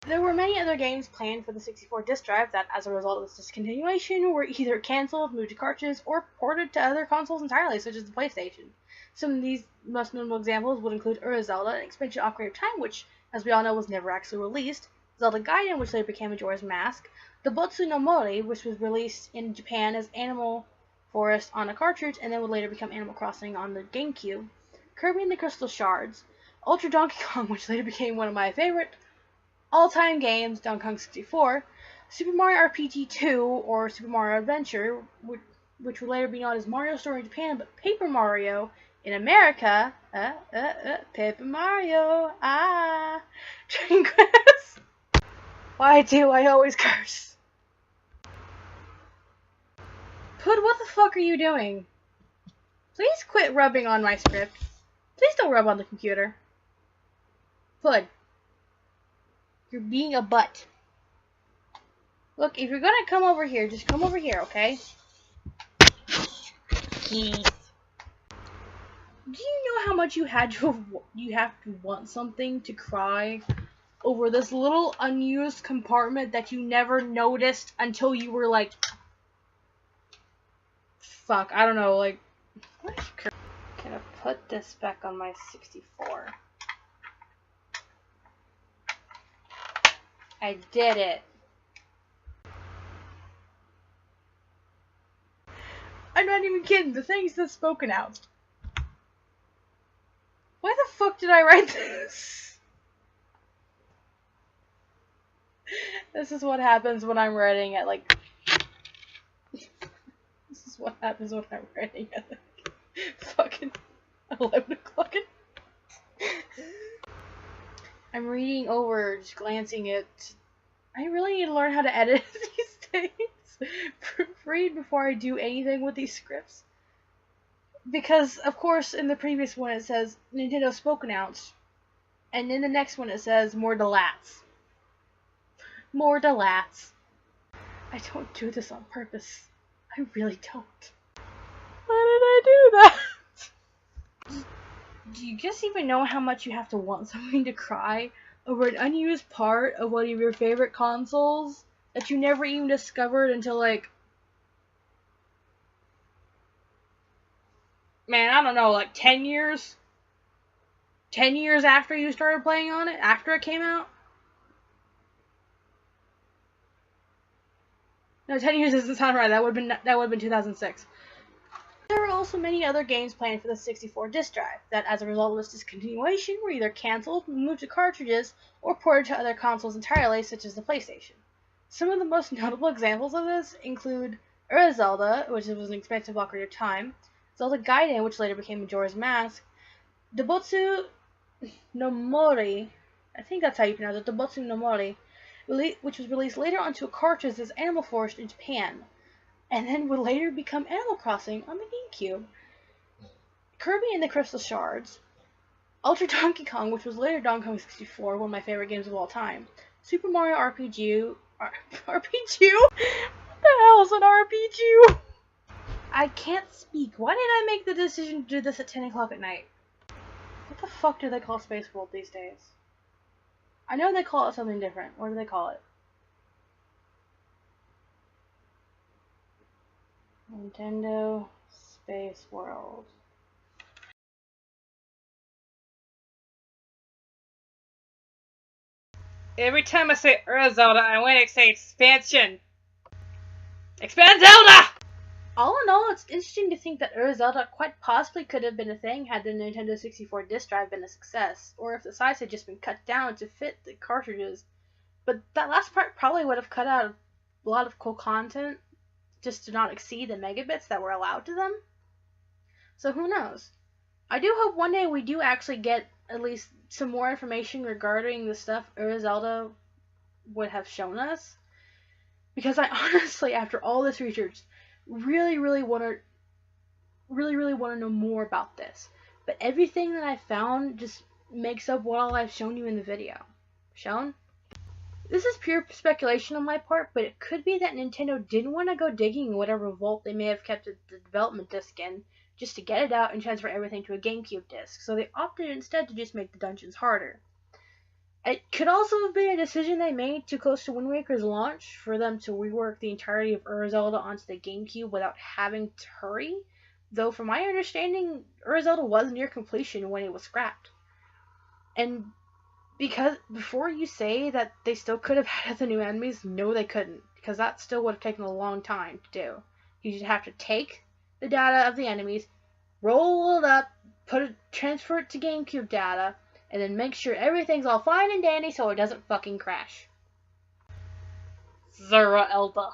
There were many other games planned for the 64 disk drive that, as a result of this discontinuation, were either cancelled, moved to cartridges, or ported to other consoles entirely, such as the PlayStation. Some of these most notable examples would include Zelda, an expansion Ocarina of Time, which, as we all know, was never actually released, Zelda Gaiden, which later became Majora's Mask, the Botsu no Mori, which was released in Japan as Animal Forest on a cartridge, and then would later become Animal Crossing on the GameCube, Kirby and the Crystal Shards, Ultra Donkey Kong, which later became one of my favorite all-time games, Donkey Kong 64, Super Mario RPG 2, or Super Mario Adventure, which would later be known as Mario Story in Japan, but Paper Mario in America, Paper Mario, Dragon Quest. Why do I always curse? Pud, what the fuck are you doing? Please quit rubbing on my script. Please don't rub on the computer. Pud. You're being a butt. Look, if you're gonna come over here, just come over here, okay? Keith. Do you know how much you have to want something to cry over this little unused compartment that you never noticed until you were like, fuck, I don't know, like, gonna put this back on my 64. I did it. I'm not even kidding. The thing says spoken out. Why the fuck did I write this? This is what happens when I'm writing at like... This is what happens when I'm writing at like fucking 11 o'clock. I'm reading over, just glancing at... I really need to learn how to edit these days. Proofread before I do anything with these scripts. Because, of course, in the previous one it says Nintendo spoken out. And in the next one it says more delats. More delats. I don't do this on purpose. I really don't. Why did I do that? Do you just even know how much you have to want something to cry over an unused part of one of your favorite consoles that you never even discovered until like, man, I don't know, like 10 years? 10 years after you started playing on it? After it came out? No, 10 years doesn't sound right. That would have been 2006. There were also many other games planned for the 64 disk drive that, as a result of this discontinuation, were either cancelled, moved to cartridges, or ported to other consoles entirely, such as the PlayStation. Some of the most notable examples of this include Zelda, which was an expansive Ocarina of Time, Zelda Gaiden, which later became Majora's Mask, Botsu no Mori, I think that's how you pronounce it, Botsu no Mori, which was released later onto a cartridge as Animal Forest in Japan, and then would later become Animal Crossing on the GameCube. Kirby and the Crystal Shards, Ultra Donkey Kong, which was later Donkey Kong 64, one of my favorite games of all time, Super Mario RPG, RPG? What the hell is an RPG? I can't speak. Why did I make the decision to do this at 10 o'clock at night? What the fuck do they call Space World these days? I know they call it something different. What do they call it? Nintendo Space World. Every time I say Zelda, I want to say expansion. Expand Zelda! All in all, it's interesting to think that Zelda quite possibly could have been a thing had the Nintendo 64 disk drive been a success, or if the size had just been cut down to fit the cartridges. But that last part probably would have cut out a lot of cool content, just to not exceed the megabits that were allowed to them. So who knows? I do hope one day we do actually get at least some more information regarding the stuff Zelda would have shown us. Because I honestly, after all this research, really want to know more about this. But everything that I found just makes up what all I've shown you in the video. Shown? This is pure speculation on my part, but it could be that Nintendo didn't want to go digging in whatever vault they may have kept the development disc in, just to get it out and transfer everything to a GameCube disc, so they opted instead to just make the dungeons harder. It could also have been a decision they made too close to Wind Waker's launch for them to rework the entirety of Zelda onto the GameCube without having to hurry. Though, from my understanding, Zelda was near completion when it was scrapped. And because before you say that they still could have had the new enemies, no, they couldn't, because that still would have taken a long time to do. You just have to take the data of the enemies, roll it up, transfer it to GameCube data, and then make sure everything's all fine and dandy so it doesn't fucking crash. Zera Elba.